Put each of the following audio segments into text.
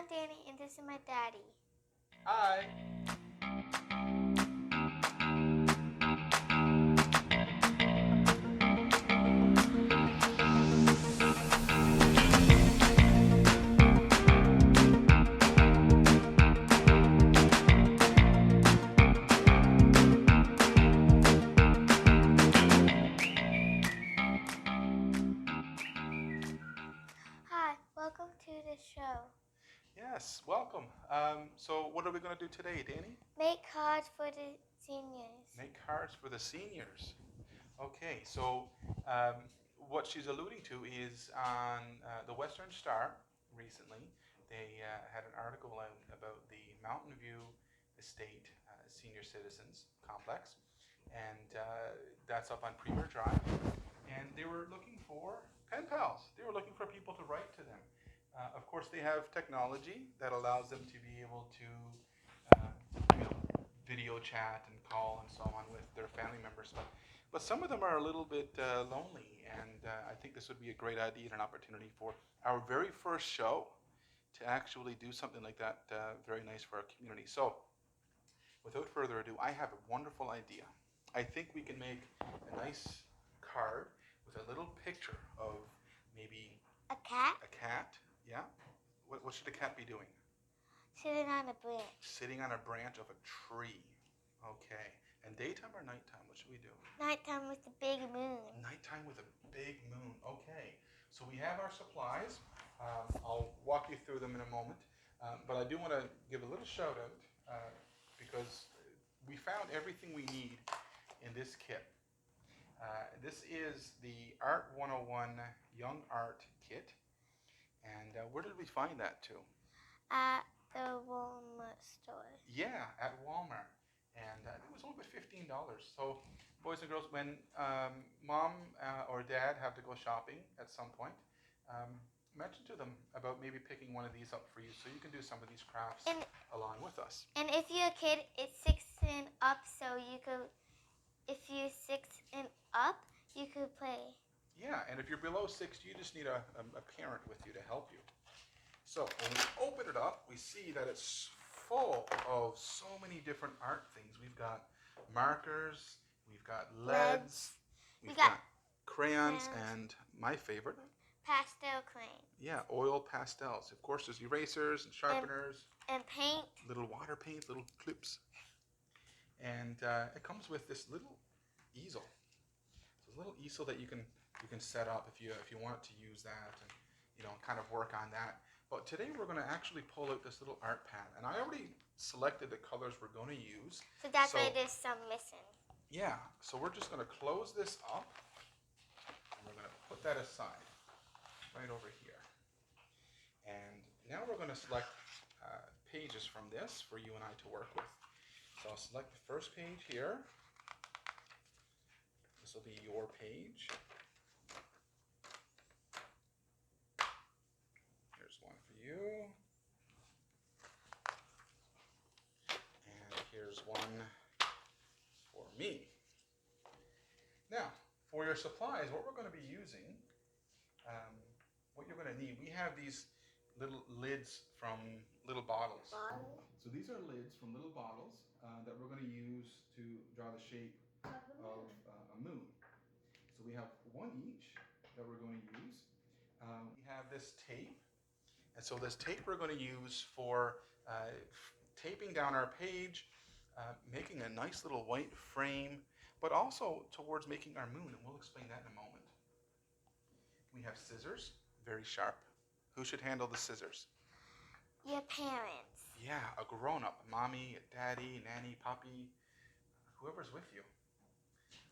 I'm Danny, and this is my daddy. Hi. Hi, welcome to the show. Yes, welcome. So what are we going to do today, Danny? Make cards for the seniors. Make cards for the seniors. Okay, so um, what she's alluding to is on the Western Star recently, they had an article out about the Mountain View Estate Senior Citizens Complex, and that's up on Premier Drive. And they were looking for pen pals. They were looking for people to write to them. Of course, they have technology that allows them to be able to, video chat and call and so on with their family members. But some of them are a little bit lonely, and I think this would be a great idea and an opportunity for our very first show to actually do something like that. Very nice for our community. So, without further ado, I have a wonderful idea. I think we can make a nice card with a little picture of maybe A cat a cat. Yeah. What should a cat be doing? sitting on a branch. Sitting on a branch of a tree. Okay. And daytime or nighttime? What should we do? Nighttime with the big moon. Nighttime with a big moon. Okay. So we have our supplies. I'll walk you through them in a moment. But I do want to give a little shout out because we found everything we need in this kit. This is the Art 101 Young Art Kit. And where did we find that too? At the Walmart store. Yeah, at Walmart. And it was only $15. So, boys and girls, when mom or dad have to go shopping at some point, mention to them about maybe picking one of these up for you so you can do some of these crafts along with us. And if you're a kid, it's 6 and up, so you could, if you're 6 and up, you could play. Yeah, and if you're below 6, you just need a parent with you to help you. So when we open it up, we see that it's full of so many different art things. We've got markers, we've got leads, we've got crayons, and my favorite, pastel crayons. Yeah, oil pastels. Of course, there's erasers and sharpeners. And paint. Little water paint, little clips. And it comes with this little easel. So a little easel that you can set up if you want to use that and kind of work on that. But today we're going to actually pull out this little art pad, and I already selected the colors we're going to use. So that's why there's some missing. Yeah, so we're just going to close this up, and we're going to put that aside, right over here. And now we're going to select pages from this for you and I to work with. So I'll select the first page here. This will be your page. Here's one for you. And here's one for me. Now, for your supplies, what we're going to be using, what you're going to need, we have these little lids from little bottles. So these are lids from little bottles that we're going to use to draw the shape of a moon. So we have one each that we're going to use. We have this tape. And so this tape we're going to use for taping down our page, making a nice little white frame, but also towards making our moon, and we'll explain that in a moment. We have scissors, very sharp. Who should handle the scissors? Your parents. Yeah, a grown-up, mommy, a daddy, nanny, poppy, whoever's with you.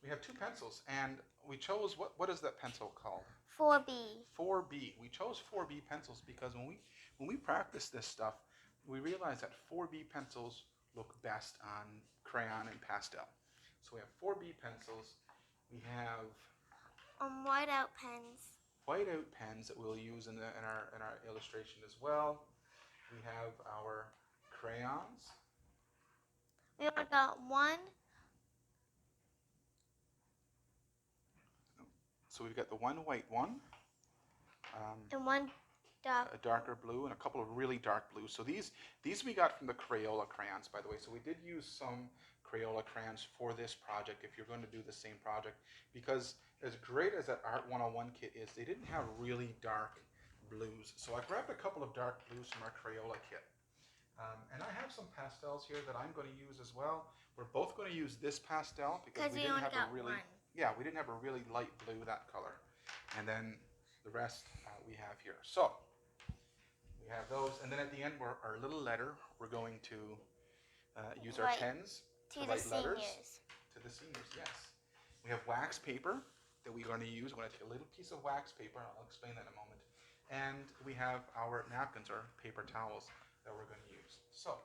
We have 2 pencils, and we chose, what is that pencil called? 4B. 4B. We chose 4B pencils because when we practice this stuff, we realize that 4B pencils look best on crayon and pastel. So we have 4B pencils. We have whiteout pens. Whiteout pens that we'll use in our illustration as well. We have our crayons. We only got one. So we've got the one white one. And one a darker blue and a couple of really dark blues. So these we got from the Crayola crayons, by the way. So we did use some Crayola crayons for this project if you're going to do the same project, because as great as that Art 101 kit is, they didn't have really dark blues. So I grabbed a couple of dark blues from our Crayola kit. And I have some pastels here that I'm going to use as well. We're both going to use this pastel because we didn't have a really, we didn't have a really light blue, that color. And then the rest we have here. So we have those, and then at the end, our little letter, we're going to use our pens to write letters to the seniors. Yes, we have wax paper that we're going to use. We're going to take a little piece of wax paper. I'll explain that in a moment. And we have our napkins or paper towels that we're going to use. So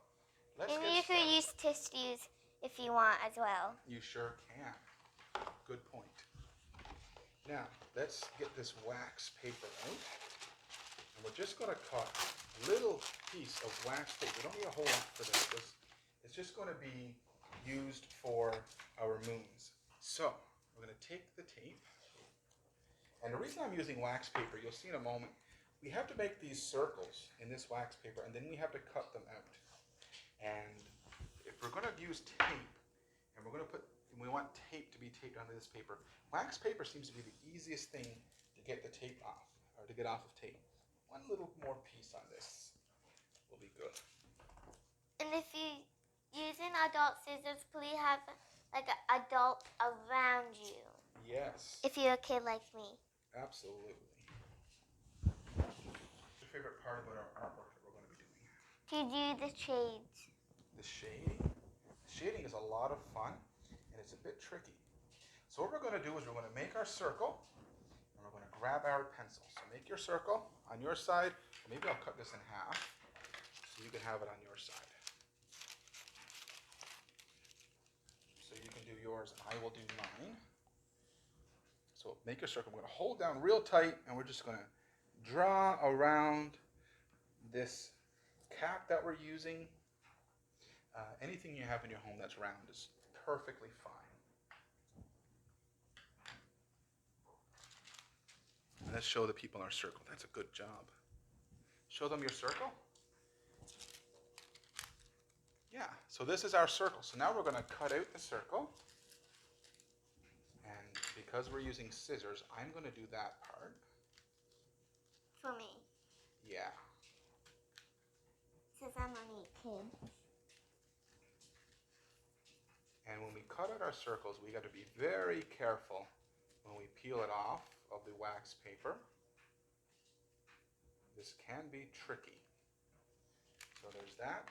let's get started. And you could use tissues if you want as well. You sure can. Good point. Now let's get this wax paper out. And we're just going to cut a little piece of wax tape. We don't need a whole lot for this. It's just going to be used for our moons. So we're going to take the tape. And the reason I'm using wax paper, you'll see in a moment, we have to make these circles in this wax paper, and then we have to cut them out. And if we're going to use tape, and we want tape to be taped onto this paper, wax paper seems to be the easiest thing to get the tape off, or to get off of tape. One little more piece on this will be good. And if you're using adult scissors, please have like an adult around you. Yes. If you're a kid like me. Absolutely. What's your favorite part about our artwork that we're going to be doing? To do the shades. The shading. The shading is a lot of fun, and it's a bit tricky. So what we're going to do is we're going to make our circle, and we're going to grab our pencil. So make your circle on your side, or maybe I'll cut this in half so you can have it on your side. So you can do yours and I will do mine. So make your circle. I'm going to hold down real tight and we're just going to draw around this cap that we're using. Anything you have in your home that's round is perfectly fine. And let's show the people our circle. That's a good job. Show them your circle. Yeah, so this is our circle. So now we're going to cut out the circle. And because we're using scissors, I'm going to do that part. For me. Yeah. Since I'm only a kid. And when we cut out our circles, we got to be very careful when we peel it off of the wax paper. This can be tricky. So there's that.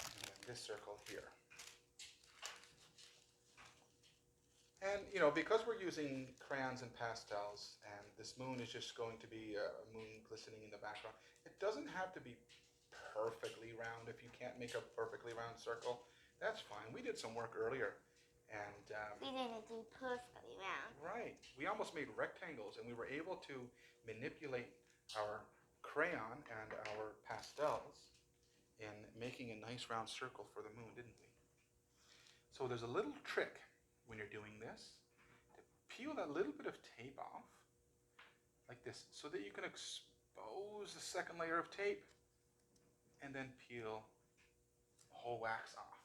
And then this circle here. And, you know, because we're using crayons and pastels, and this moon is just going to be a moon glistening in the background, it doesn't have to be perfectly round. If you can't make a perfectly round circle, that's fine. We did some work earlier, and we didn't do perfectly round. Right. We almost made rectangles, and we were able to manipulate our crayon and our pastels in making a nice round circle for the moon, didn't we? So there's a little trick when you're doing this to peel that little bit of tape off like this so that you can expose the second layer of tape and then peel the whole wax off.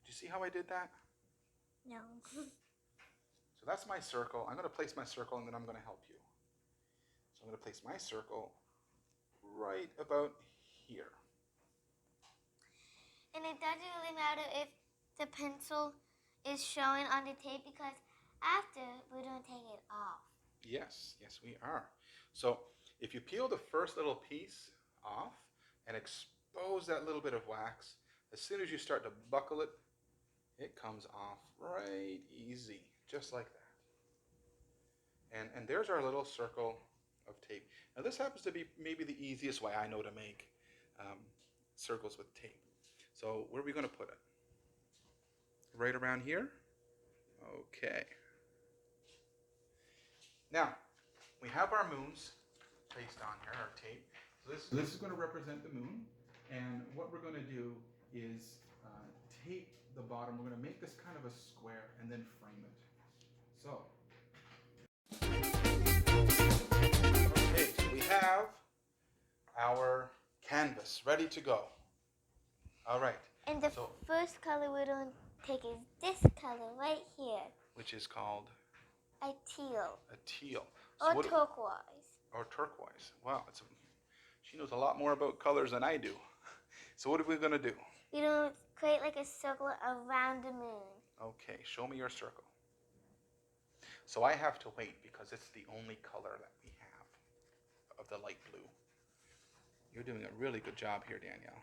Did you see how I did that? No. So that's my circle. I'm going to place my circle and then I'm going to help you. So I'm going to place my circle right about here. And it doesn't really matter if the pencil is showing on the tape because after we're going to take it off. Yes, yes we are. So if you peel the first little piece off and expose that little bit of wax, as soon as you start to buckle it, it comes off right easy, just like that. And there's our little circle of tape. Now this happens to be maybe the easiest way I know to make circles with tape. So where are we going to put it? Right around here? Okay. Now, we have our moons placed on here, our tape. So this is going to represent the moon. And what we're going to do is tape the bottom. We're going to make this kind of a square and then frame it. So our canvas ready to go. All right. And the So, first color we're going to take is this color right here. which is called A teal. a teal. Or turquoise. Or turquoise. Wow, she knows a lot more about colors than I do. So what are we going to do? We're going to create like a circle around the moon. Okay, show me your circle. So I have to wait because it's the only color that we have of the light blue. You're doing a really good job here, Danielle.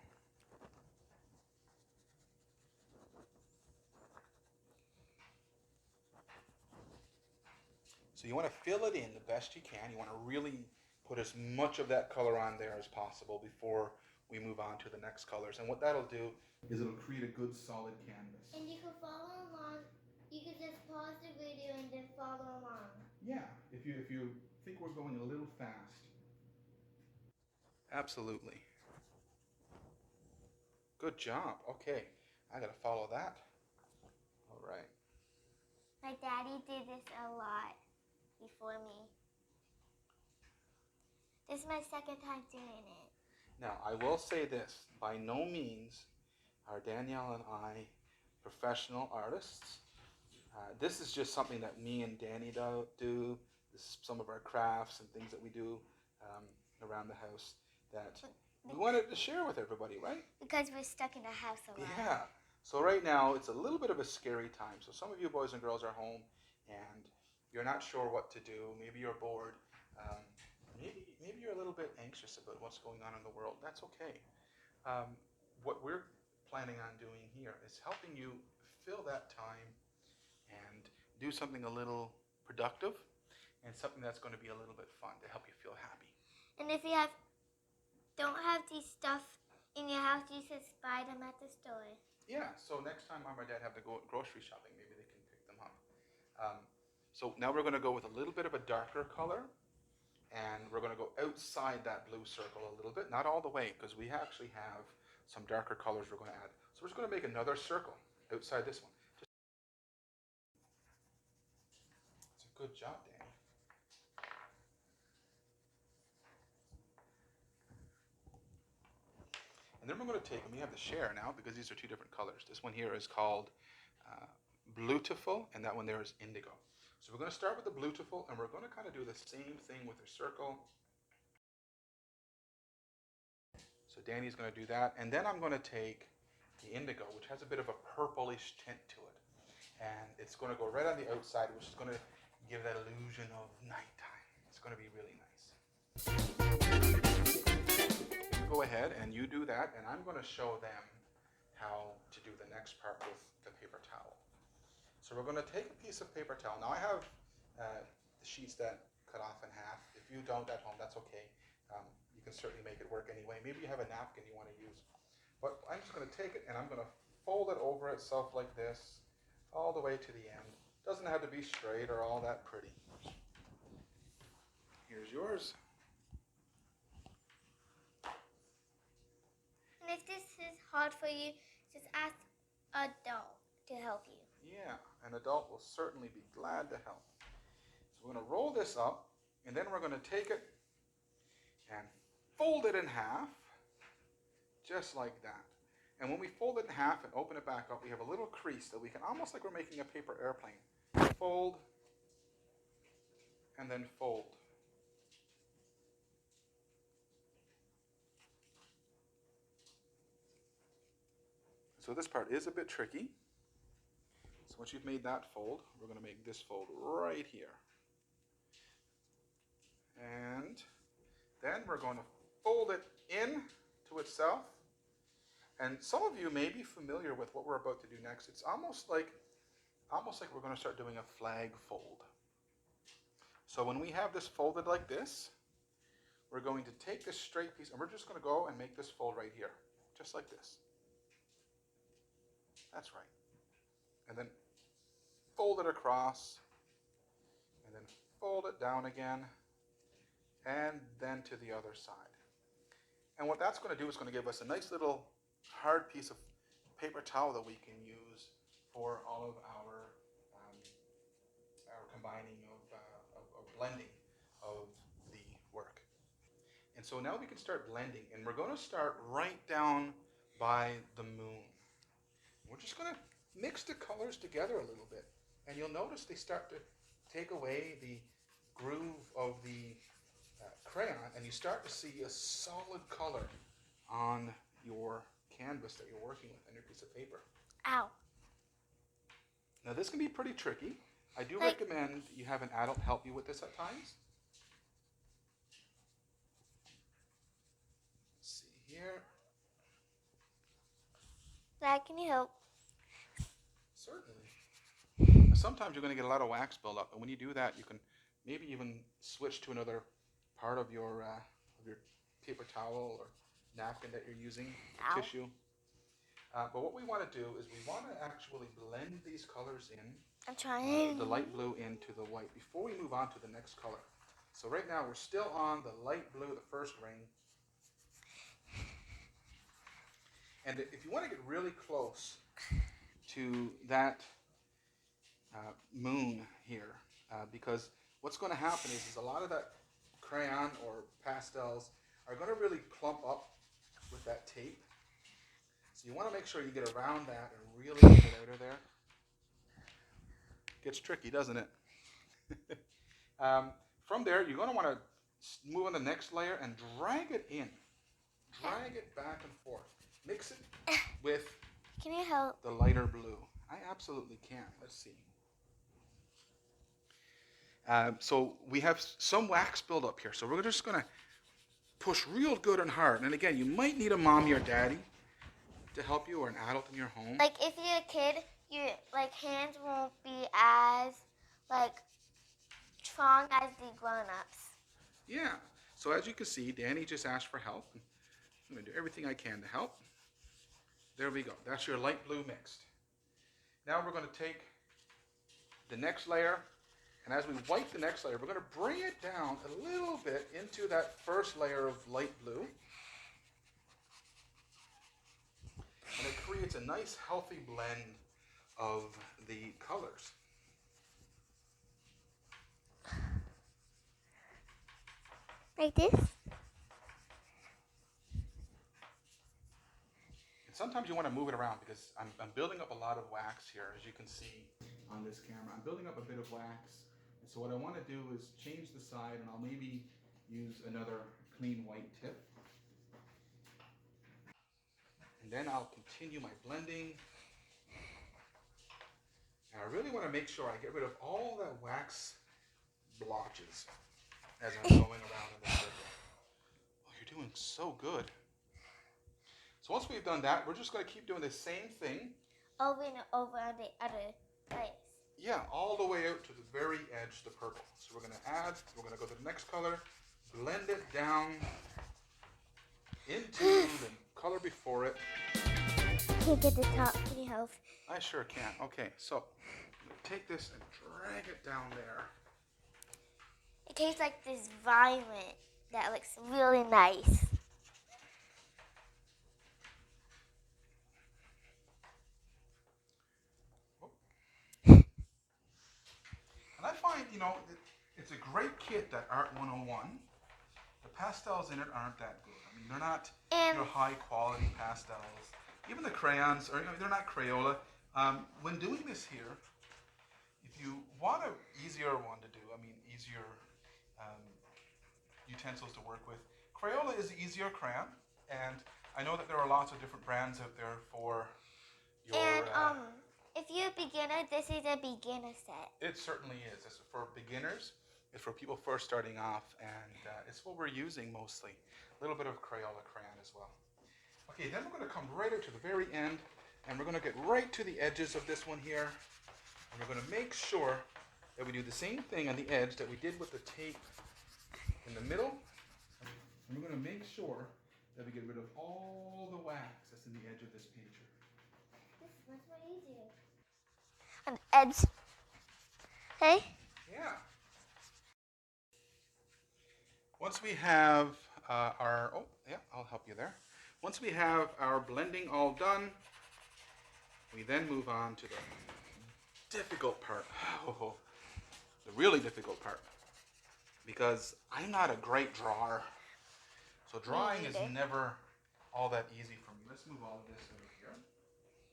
So you want to fill it in the best you can. You want to really put as much of that color on there as possible before we move on to the next colors. And what that'll do is it'll create a good solid canvas. And you can follow along. You can just pause the video and then follow along. Yeah, if you think we're going a little fast. Absolutely. Good job. Okay, I gotta follow that. All right. My daddy did this a lot before me. This is my second time doing it. Now, I will say this. By no means are Danielle and I professional artists. This is just something that me and Danny do. This is some of our crafts and things that we do around the house that we wanted to share with everybody, right? Because we're stuck in the house a lot. Yeah. So right now, it's a little bit of a scary time. So some of you boys and girls are home and you're not sure what to do. Maybe you're bored. Maybe you're a little bit anxious about what's going on in the world. That's okay. What we're planning on doing here is helping you fill that time and do something a little productive and something that's going to be a little bit fun to help you feel happy. And if you don't have these stuff in your house, you just buy them at the store. Yeah, so next time Mom or Dad have to go grocery shopping, maybe they can pick them up. So now we're going to go with a little bit of a darker color, and we're going to go outside that blue circle a little bit, not all the way, because we actually have some darker colors we're going to add. So we're just going to make another circle outside this one. It's a good job, Danny. And then we're going to take, and we have the share now because these are two different colors. This one here is called Beautiful, and that one there is Indigo. So we're going to start with the Beautiful, and we're going to kind of do the same thing with the circle. So Danny's going to do that, and then I'm going to take the Indigo, which has a bit of a purplish tint to it. And it's going to go right on the outside, which is going to give that illusion of nighttime. It's going to be really nice. Go ahead and you do that, and I'm going to show them how to do the next part with the paper towel. So we're going to take a piece of paper towel. Now I have the sheets that cut off in half. If you don't at home, that's okay. You can certainly make it work anyway. Maybe you have a napkin you want to use. But I'm just going to take it and I'm going to fold it over itself like this, all the way to the end. Doesn't have to be straight or all that pretty. Here's yours. And if this is hard for you, just ask an adult to help you. Yeah, an adult will certainly be glad to help. So we're going to roll this up, and then we're going to take it and fold it in half, just like that. And when we fold it in half and open it back up, we have a little crease that we can, almost like we're making a paper airplane. Fold, and then fold. So this part is a bit tricky. So once you've made that fold, we're going to make this fold right here. And then we're going to fold it in to itself. And some of you may be familiar with what we're about to do next. It's almost like we're going to start doing a flag fold. So when we have this folded like this, we're going to take this straight piece and we're just going to go and make this fold right here, just like this. That's right. And then fold it across, and then fold it down again, and then to the other side. And what that's going to do is going to give us a nice little hard piece of paper towel that we can use for all of our combining of blending of the work. And And so now we can start blending, and we're going to start right down by the moon. We're just going to mix the colors together a little bit, and you'll notice they start to take away the groove of the crayon, and you start to see a solid color on your canvas that you're working with on your piece of paper. Ow. Now this can be pretty tricky. I do Like, recommend you have an adult help you with this at times. Let's see here. Dad, can you help? Certainly. Now, sometimes you're going to get a lot of wax buildup, and when you do that, you can maybe even switch to another part of your paper towel or napkin that you're using, Ow. tissue. But what we want to do is we want to actually blend these colors in. I'm trying. The light blue into the white before we move on to the next color. So right now we're still on the light blue, the first ring. And if you want to get really close to that moon here, because what's going to happen is a lot of that crayon or pastels are going to really clump up with that tape. So you want to make sure you get around that and really get it out of there. Gets tricky, doesn't it? From there, you're going to want to move on the next layer and drag it in. Drag it back and forth. Mix it with Can you help? the lighter blue. I absolutely can. Let's see. So we have some wax build up here. So we're just going to push real good and hard. And again, you might need a mommy or daddy to help you, or an adult in your home. Like if you're a kid, your hands won't be as strong as the grown-ups. Yeah. So as you can see, Danny just asked for help. I'm going to do everything I can to help. There we go. That's your light blue mixed. Now we're going to take the next layer, and as we wipe the next layer, we're going to bring it down a little bit into that first layer of light blue. And it creates a nice healthy blend of the colors. Like this? And sometimes you want to move it around because I'm building up a lot of wax here, as you can see on this camera. I'm building up a bit of wax. And so what I want to do is change the side, and I'll maybe use another clean white tip. And then I'll continue my blending. And I really want to make sure I get rid of all that wax blotches as I'm going around in the circle. Oh, you're doing so good. So once we've done that, we're just going to keep doing the same thing. Over and over on the other place. Yeah, all the way out to the very edge, the purple. So we're going to add, we're going to go to the next color, blend it down into the color before it. Can't get the top. Can you help? I sure can. Okay, so I'm going to take this and drag it down there. It tastes like this violet that looks really nice. And I find, it's a great kit, that Art 101. The pastels in it aren't that good. I mean, they're not high quality pastels. Even the crayons, they're not Crayola. When doing this here, if you want an easier one to do, easier utensils to work with, Crayola is the easier crayon. And I know that there are lots of different brands out there for your... And if you're a beginner, this is a beginner set. It certainly is. It's for beginners. It's for people first starting off, and it's what we're using mostly. A little bit of Crayola crayon as well. Okay, then we're going to come right out to the very end, and we're going to get right to the edges of this one here, and we're going to make sure that we do the same thing on the edge that we did with the tape in the middle, and we're going to make sure that we get rid of all the wax that's in the edge of this picture. This one's more easier. On the edge. Hey? Yeah. Once we have I'll help you there. Once we have our blending all done, we then move on to the difficult part. Oh, the really difficult part. Because I'm not a great drawer. So drawing is neither. never all that easy for me. Let's move all of this over here.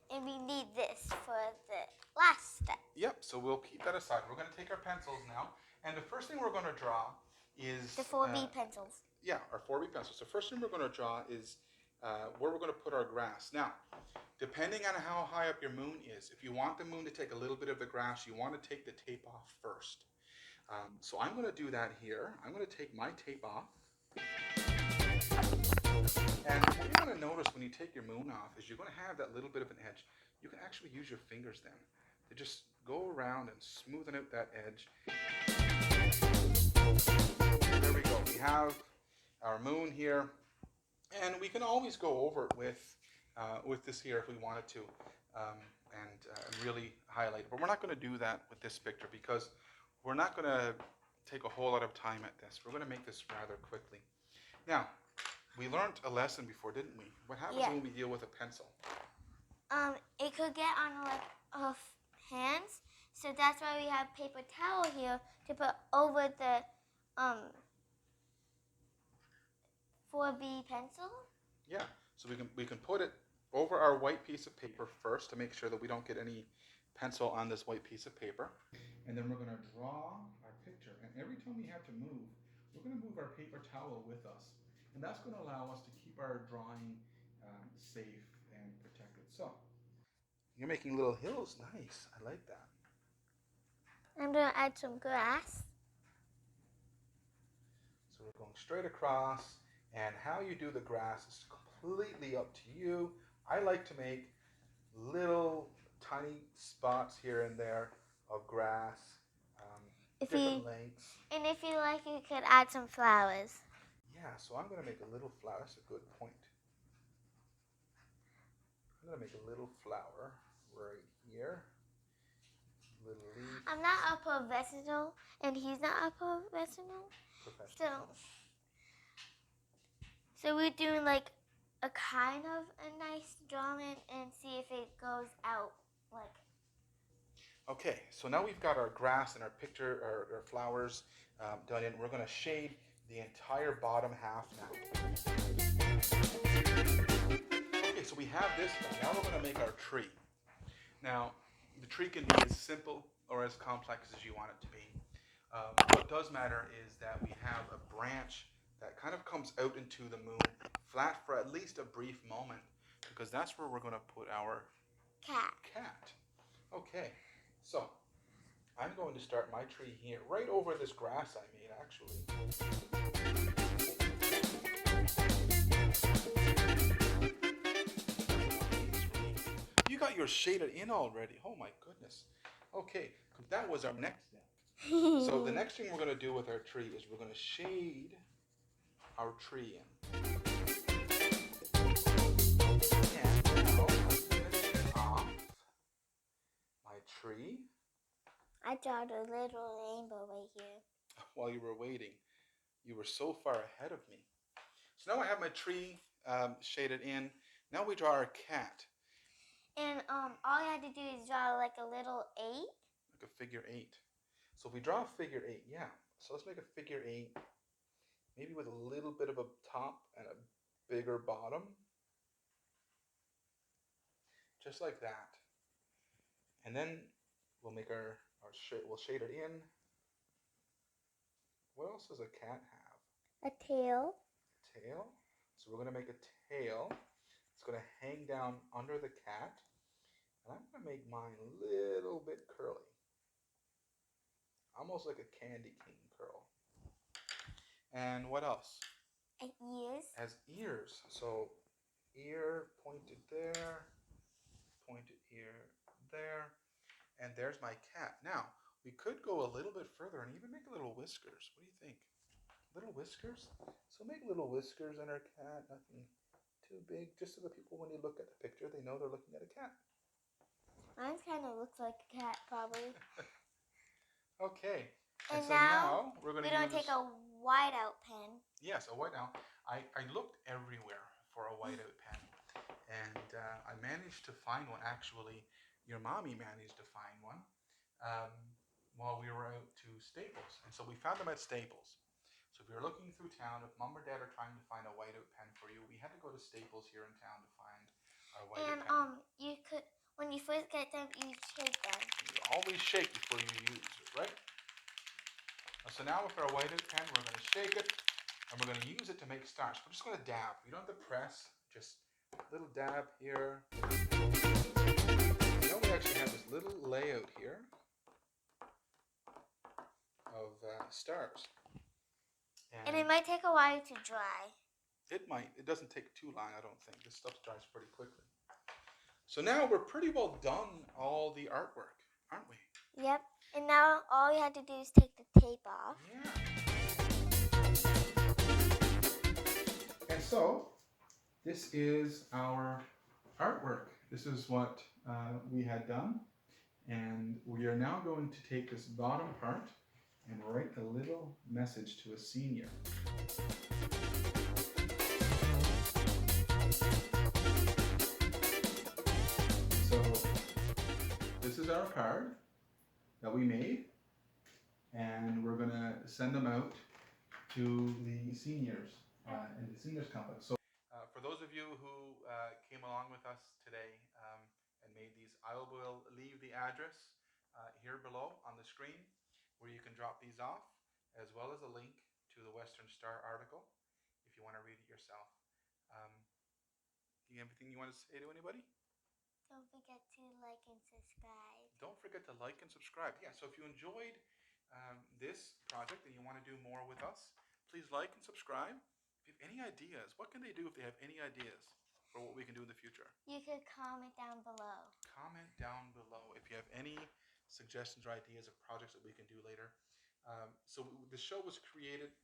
And we need this for the last step. Yep, so we'll keep that aside. We're going to take our pencils now. And the first thing we're going to draw is... The 4B pencils. Yeah, our 4B pencils. So first thing we're going to draw is where we're going to put our grass. Now, depending on how high up your moon is, if you want the moon to take a little bit of the grass, you want to take the tape off first. So I'm going to do that here. I'm going to take my tape off. And what you're going to notice when you take your moon off is you're going to have that little bit of an edge. You can actually use your fingers then to just go around and smoothen out that edge. There we go. We have our moon here, and we can always go over it with this here if we wanted to, and really highlight it. But we're not going to do that with this picture because we're not going to take a whole lot of time at this. We're going to make this rather quickly. Now, we learned a lesson before, didn't we? What happens when we deal with a pencil? It could get on like hands, so that's why we have paper towel here to put over the 4B pencil. Yeah, so we can put it over our white piece of paper first to make sure that we don't get any pencil on this white piece of paper. And then we're going to draw our picture. And every time we have to move, we're going to move our paper towel with us. And that's going to allow us to keep our drawing safe and protected. So, you're making little hills. Nice. I like that. I'm going to add some grass. So we're going straight across. And how you do the grass is completely up to you. I like to make little tiny spots here and there of grass, different lengths. And if you like, you could add some flowers. Yeah, so I'm going to make a little flower. That's a good point. I'm going to make a little flower right here. Little leaf. I'm not a professional, and he's not a professional. So we're doing like a kind of a nice drawing and see if it goes out like. Okay, so now we've got our grass and our picture, our flowers done in. We're going to shade the entire bottom half now. Okay, so we have this done. Now we're going to make our tree. Now, the tree can be as simple or as complex as you want it to be. What does matter is that we have a branch that kind of comes out into the moon, flat for at least a brief moment, because that's where we're going to put our cat. Okay, so I'm going to start my tree here, right over this grass I made, actually. You got yours shaded in already. Oh my goodness. Okay, that was our next step. So the next thing we're going to do with our tree is we're going to shade our tree in. And now I'm finishing off my tree. I draw a little rainbow right here. While you were waiting, you were so far ahead of me. So now I have my tree shaded in. Now we draw our cat. And all you had to do is draw like a little 8. Like a figure 8. So if we draw a figure 8, yeah. So let's make a figure 8, maybe with a little bit of a top and a bigger bottom. Just like that. And then we'll make we'll shade it in. What else does a cat have? A tail. Tail. So we're going to make a tail. It's going to hang down under the cat. And I'm going to make mine a little bit curly. Almost like a candy cane curl. And what else? And ears. As ears. So ear pointed there, pointed ear there, and there's my cat. Now, we could go a little bit further and even make little whiskers. What do you think? Little whiskers? So make little whiskers on our cat, nothing too big, just so the people, when they look at the picture, they know they're looking at a cat. Mine kind of looks like a cat, probably. Okay. And so now we're going to take a whiteout pen. Yes, a whiteout. I looked everywhere for a whiteout pen, and I managed to find one. Actually, your mommy managed to find one while we were out to Staples, and so we found them at Staples. So if you're looking through town, if mom or dad are trying to find a whiteout the staples here in town to find our whited And pen. you could, when you first get them, you shake them. You always shake before you use it, right? So now with our whited pen, we're going to shake it, and we're going to use it to make stars. We're just going to dab. You don't have to press, just a little dab here. Now we actually have this little layout here of stars. And it might take a while to dry. It might. It doesn't take too long, I don't think. This stuff dries pretty quickly. So now we're pretty well done all the artwork, aren't we? Yep. And now all you have to do is take the tape off. Yeah. And so this is our artwork. This is what we had done. And we are now going to take this bottom part and write a little message to a senior. So this is our card that we made, and we're going to send them out to the seniors in the seniors complex. So for those of you who came along with us today and made these, I will leave the address here below on the screen where you can drop these off, as well as a link to the Western Star article if you want to read it yourself. You have anything you want to say to anybody? Don't forget to like and subscribe. Don't forget to like and subscribe. Yeah, so if you enjoyed this project and you want to do more with us, please like and subscribe. If you have any ideas, what can they do if they have any ideas for what we can do in the future? You could comment down below. Comment down below if you have any suggestions or ideas of projects that we can do later. So the show was created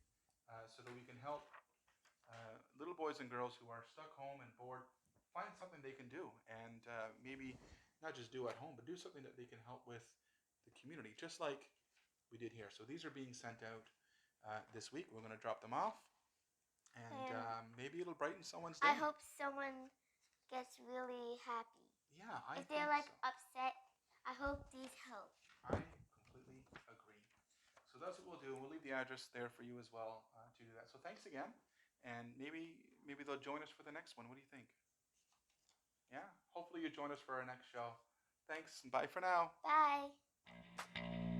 so that we can help little boys and girls who are stuck home and bored find something they can do, and maybe not just do at home, but do something that they can help with the community, just like we did here. So these are being sent out this week. We're going to drop them off, and maybe it'll brighten someone's day. I hope someone gets really happy. Yeah, if they're like upset, I hope these help. I completely agree. So that's what we'll do. We'll leave the address there for you as well to do that. So thanks again, and maybe they'll join us for the next one. What do you think? Yeah, hopefully you join us for our next show. Thanks, and bye for now. Bye.